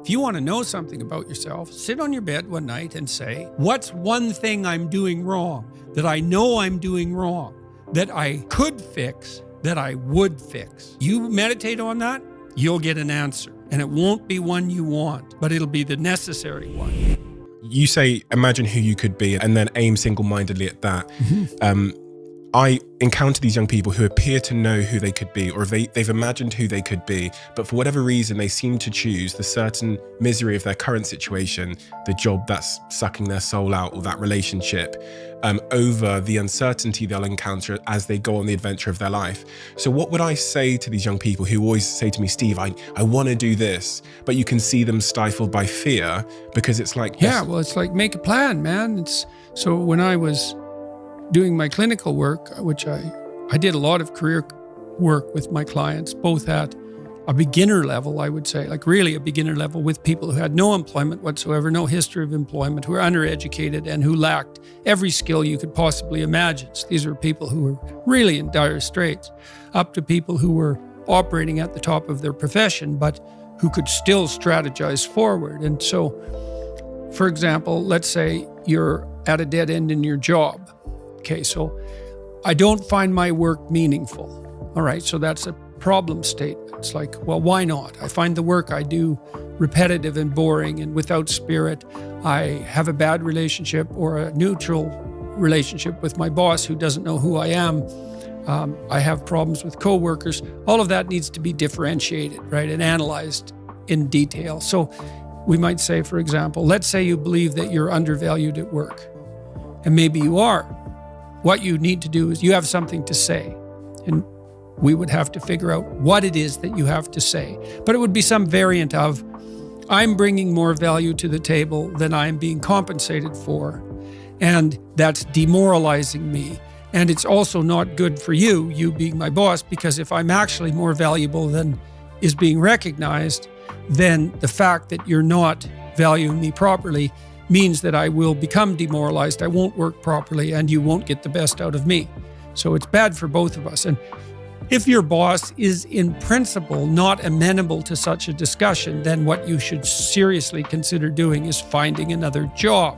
If you want to know something about yourself, sit on your bed one night and say, what's one thing I'm doing wrong, that I know I'm doing wrong, that I could fix, that I would fix? You meditate on that, you'll get an answer. And it won't be one you want, but it'll be the necessary one. You say, imagine who you could be and then aim single-mindedly at that. Mm-hmm. I encounter these young people who appear to know who they could be, or they've imagined who they could be, but for whatever reason, they seem to choose the certain misery of their current situation, the job that's sucking their soul out, or that relationship, over the uncertainty they'll encounter as they go on the adventure of their life. So what would I say to these young people who always say to me, Steve, I want to do this, but you can see them stifled by fear because it's like... Yeah, well, it's like, make a plan, man. So when I was doing my clinical work, which I did a lot of career work with my clients, both at a beginner level, I would say, like really a beginner level, with people who had no employment whatsoever, no history of employment, who were undereducated and who lacked every skill you could possibly imagine. So these were people who were really in dire straits, up to people who were operating at the top of their profession, but who could still strategize forward. And so, for example, let's say you're at a dead end in your job. Okay, so I don't find my work meaningful. All right, so that's a problem statement. It's like, well, why not? I find the work I do repetitive and boring and without spirit. I have a bad relationship or a neutral relationship with my boss who doesn't know who I am. I have problems with coworkers. All of that needs to be differentiated, right, and analyzed in detail. So we might say, for example, let's say you believe that you're undervalued at work, and maybe you are. What you need to do is you have something to say, and we would have to figure out what it is that you have to say. But it would be some variant of, I'm bringing more value to the table than I'm being compensated for, and that's demoralizing me. And it's also not good for you being my boss, because if I'm actually more valuable than is being recognized, then the fact that you're not valuing me properly means that I will become demoralized, I won't work properly, and you won't get the best out of me. So it's bad for both of us. And if your boss is in principle not amenable to such a discussion, then what you should seriously consider doing is finding another job.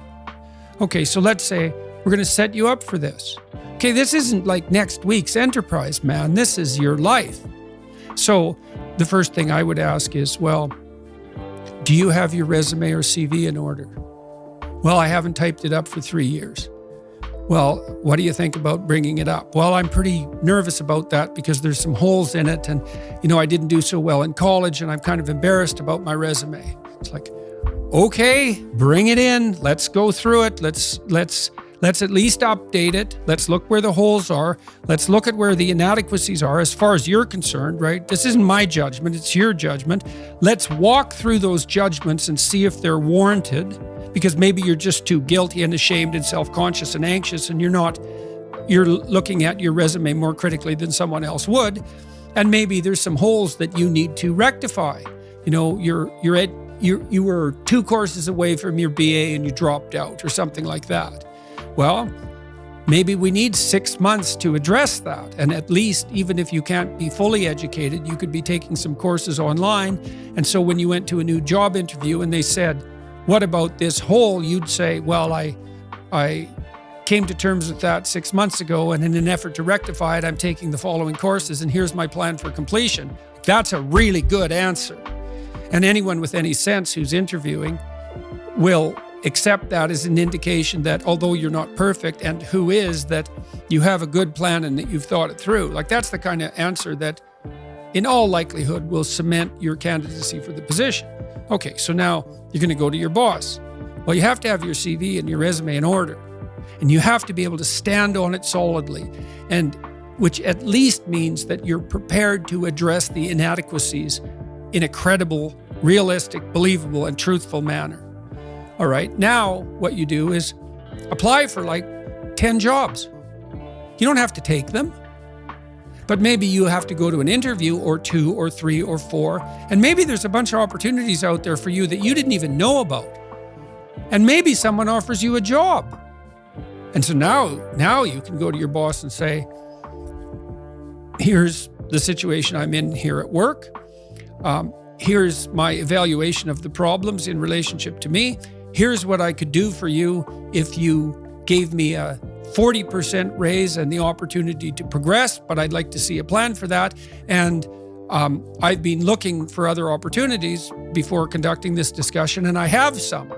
Okay, so let's say we're going to set you up for this. Okay, this isn't like next week's enterprise, man. This is your life. So the first thing I would ask is, well, do you have your resume or CV in order? Well, I haven't typed it up for 3 years. Well, what do you think about bringing it up? Well, I'm pretty nervous about that because there's some holes in it, and I didn't do so well in college, and I'm kind of embarrassed about my resume. It's like, okay, bring it in. Let's go through it. Let's at least update it. Let's look where the holes are. Let's look at where the inadequacies are as far as you're concerned, right? This isn't my judgment, it's your judgment. Let's walk through those judgments and see if they're warranted, because maybe you're just too guilty and ashamed and self-conscious and anxious, and you're looking at your resume more critically than someone else would. And maybe there's some holes that you need to rectify. You were 2 courses away from your BA and you dropped out or something like that. Well, maybe we need 6 months to address that. And at least, even if you can't be fully educated, you could be taking some courses online. And so when you went to a new job interview and they said, what about this hole? You'd say, well, I came to terms with that 6 months ago, and in an effort to rectify it, I'm taking the following courses, and here's my plan for completion. That's a really good answer. And anyone with any sense who's interviewing will accept that as an indication that although you're not perfect, and who is, that you have a good plan and that you've thought it through. Like, that's the kind of answer that in all likelihood will cement your candidacy for the position. Okay, so now you're going to go to your boss. Well, you have to have your CV and your resume in order, and you have to be able to stand on it solidly, and which at least means that you're prepared to address the inadequacies in a credible, realistic, believable, and truthful manner. All right, now what you do is apply for like 10 jobs. You don't have to take them, but maybe you have to go to an interview or 2 or 3 or 4, and maybe there's a bunch of opportunities out there for you that you didn't even know about. And maybe someone offers you a job. And so now you can go to your boss and say, here's the situation I'm in here at work. here's my evaluation of the problems in relationship to me. Here's what I could do for you if you gave me a 40% raise and the opportunity to progress, but I'd like to see a plan for that. And I've been looking for other opportunities before conducting this discussion, and I have some.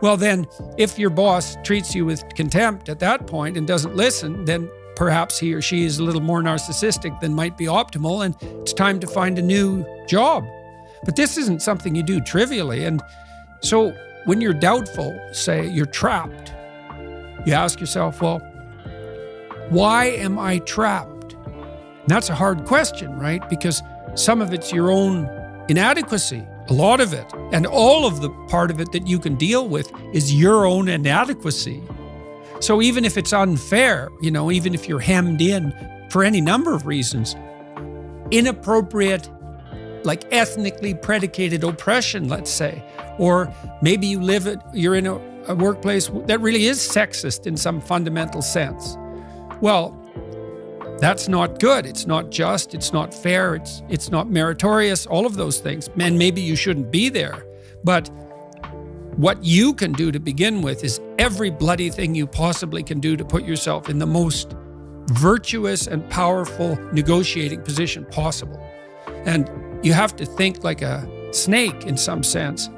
Well, then, if your boss treats you with contempt at that point and doesn't listen, then perhaps he or she is a little more narcissistic than might be optimal, and it's time to find a new job. But this isn't something you do trivially. And so when you're doubtful, say you're trapped, you ask yourself, well, why am I trapped? And that's a hard question, right? Because some of it's your own inadequacy, a lot of it. And all of the part of it that you can deal with is your own inadequacy. So even if it's unfair, even if you're hemmed in for any number of reasons, inappropriate, like ethnically predicated oppression, let's say, or maybe you're in a workplace that really is sexist in some fundamental sense. Well, that's not good. It's not just, it's not fair, it's not meritorious, all of those things. And maybe you shouldn't be there. But what you can do to begin with is every bloody thing you possibly can do to put yourself in the most virtuous and powerful negotiating position possible. And you have to think like a snake in some sense.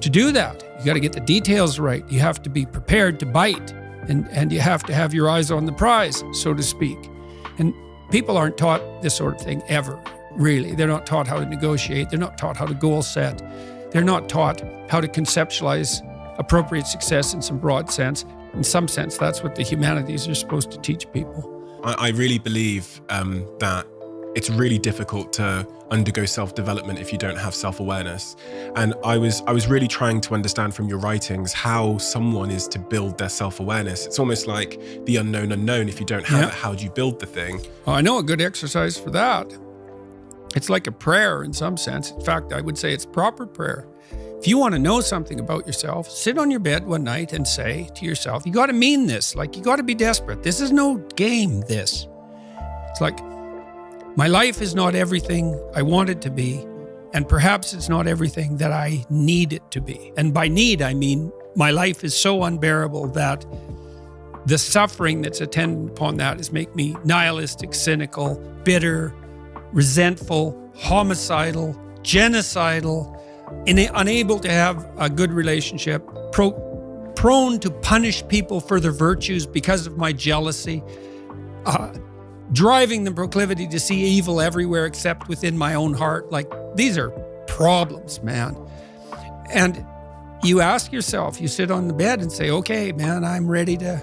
To do that, you got to get the details right. You have to be prepared to bite, and you have to have your eyes on the prize, so to speak. And people aren't taught this sort of thing ever, really. They're not taught how to negotiate. They're not taught how to goal set. They're not taught how to conceptualize appropriate success in some broad sense. In some sense, that's what the humanities are supposed to teach people. I really believe that it's really difficult to undergo self-development if you don't have self-awareness. And I was really trying to understand from your writings how someone is to build their self-awareness. It's almost like the unknown unknown. If you don't have it, how do you build the thing? Well, I know a good exercise for that. It's like a prayer in some sense. In fact, I would say it's proper prayer. If you want to know something about yourself, sit on your bed one night and say to yourself, you got to mean this. Like, you got to be desperate. This is no game, this. It's like, my life is not everything I want it to be, and perhaps it's not everything that I need it to be. And by need, I mean my life is so unbearable that the suffering that's attendant upon that is make me nihilistic, cynical, bitter, resentful, homicidal, genocidal, unable to have a good relationship, prone to punish people for their virtues because of my jealousy, driving the proclivity to see evil everywhere except within my own heart. Like, these are problems, man. And you ask yourself, you sit on the bed and say, okay, man, I'm ready to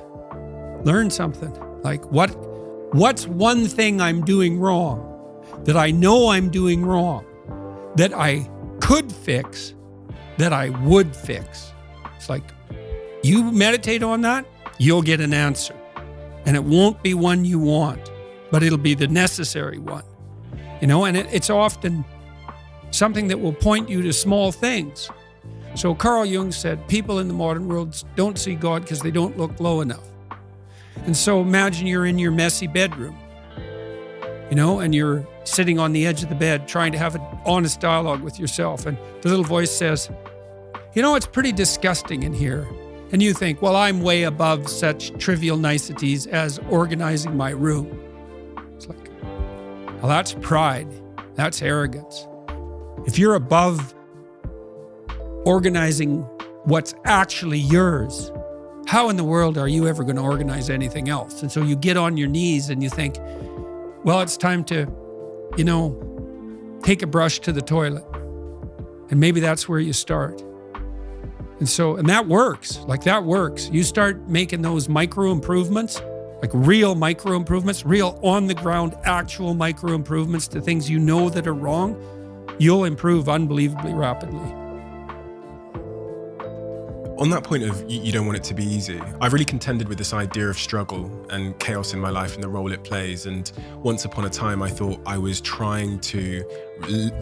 learn something. Like, what's one thing I'm doing wrong that I know I'm doing wrong, that I could fix, that I would fix? It's like, you meditate on that, you'll get an answer. And it won't be one you want, but it'll be the necessary one. And it's often something that will point you to small things. So Carl Jung said, people in the modern world don't see God because they don't look low enough. And so imagine you're in your messy bedroom, and you're sitting on the edge of the bed trying to have an honest dialogue with yourself. And the little voice says, it's pretty disgusting in here. And you think, well, I'm way above such trivial niceties as organizing my room. It's like, well, that's pride. That's arrogance. If you're above organizing what's actually yours, how in the world are you ever going to organize anything else? And so you get on your knees and you think, well, it's time to, take a brush to the toilet. And maybe that's where you start. And that works. Like, that works. You start making those micro improvements, like real micro improvements, real on the ground, actual micro improvements to things that are wrong, you'll improve unbelievably rapidly. On that point of you don't want it to be easy, I've really contended with this idea of struggle and chaos in my life and the role it plays. And once upon a time, I thought I was trying to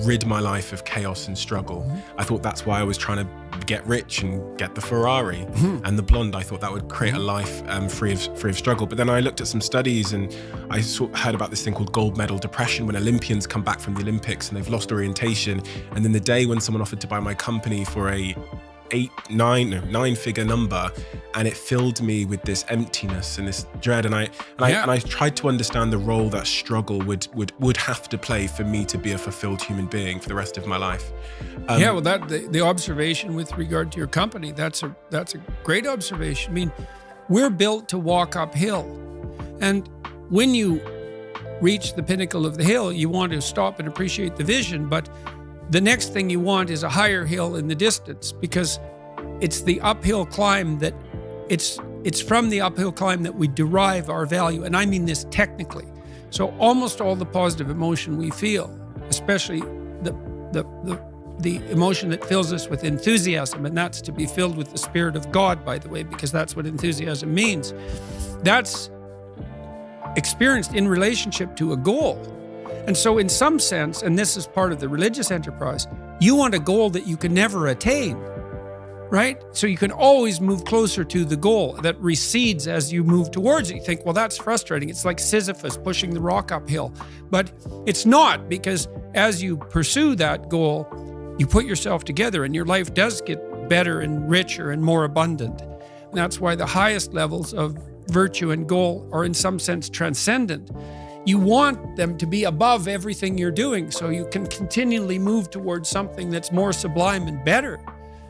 rid my life of chaos and struggle. I thought that's why I was trying to would get rich and get the Ferrari. And the blonde, I thought that would create a life free of struggle. But then I looked at some studies and I heard about this thing called gold medal depression, when Olympians come back from the Olympics and they've lost orientation. And then the day when someone offered to buy my company for a nine-figure number, and it filled me with this emptiness and this dread. And I tried to understand the role that struggle would have to play for me to be a fulfilled human being for the rest of my life. Well, the observation with regard to your company, that's a great observation. I mean, we're built to walk uphill, and when you reach the pinnacle of the hill, you want to stop and appreciate the vision, but the next thing you want is a higher hill in the distance, because it's the uphill climb that it's from the uphill climb that we derive our value. And I mean this technically. So almost all the positive emotion we feel, especially the emotion that fills us with enthusiasm, and that's to be filled with the Spirit of God, by the way, because that's what enthusiasm means. That's experienced in relationship to a goal. And so in some sense, and this is part of the religious enterprise, you want a goal that you can never attain, right? So you can always move closer to the goal that recedes as you move towards it. You think, well, that's frustrating. It's like Sisyphus pushing the rock uphill. But it's not, because as you pursue that goal, you put yourself together and your life does get better and richer and more abundant. And that's why the highest levels of virtue and goal are in some sense transcendent. You want them to be above everything you're doing so you can continually move towards something that's more sublime and better.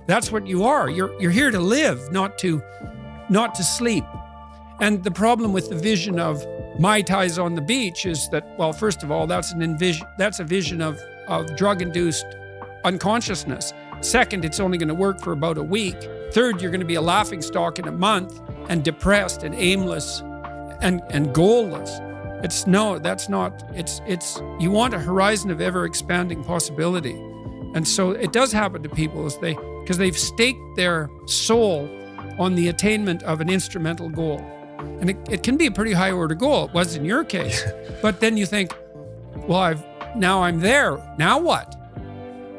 That's what you are. You're here to live, not to sleep. And the problem with the vision of Mai Tais on the beach is that, well, first of all, that's a vision of drug-induced unconsciousness. Second, it's only going to work for about a week. Third, you're going to be a laughingstock in a month and depressed and aimless and goalless. You want a horizon of ever expanding possibility. And so it does happen to people because they've staked their soul on the attainment of an instrumental goal. And it can be a pretty high order goal. It was in your case. But then you think, well, now I'm there. Now what?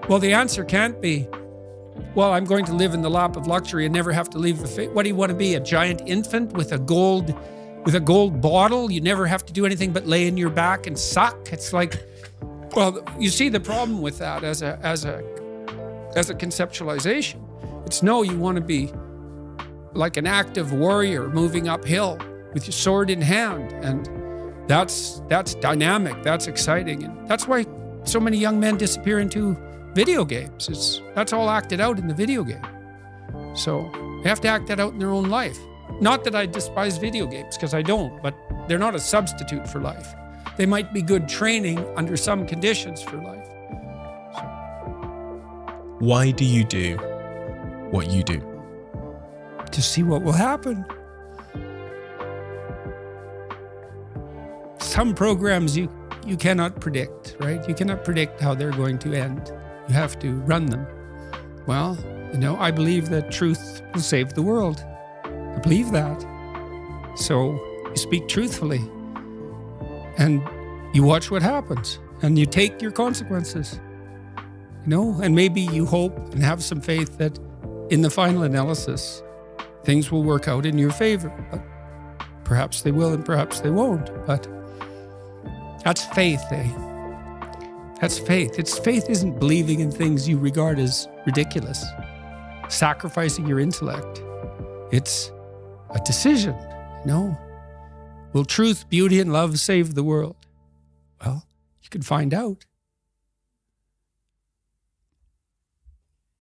Well, the answer can't be, well, I'm going to live in the lap of luxury and never have to leave the face. What do you want to be? A giant infant with a gold bottle? You never have to do anything but lay in your back and suck. It's like, well, you see the problem with that as a conceptualization. It's no, you want to be like an active warrior moving uphill with your sword in hand. And that's dynamic, that's exciting. And that's why so many young men disappear into video games. That's all acted out in the video game. So they have to act that out in their own life. Not that I despise video games, because I don't, but they're not a substitute for life. They might be good training under some conditions for life. Why do you do what you do? To see what will happen. Some programs you cannot predict, right? You cannot predict how they're going to end. You have to run them. Well, I believe that truth will save the world. I believe that. So you speak truthfully and you watch what happens and you take your consequences, and maybe you hope and have some faith that in the final analysis, things will work out in your favor. But perhaps they will and perhaps they won't. But that's faith, eh? That's faith. Faith isn't believing in things you regard as ridiculous, sacrificing your intellect. It's a decision, Will truth, beauty, and love save the world? Well, you can find out.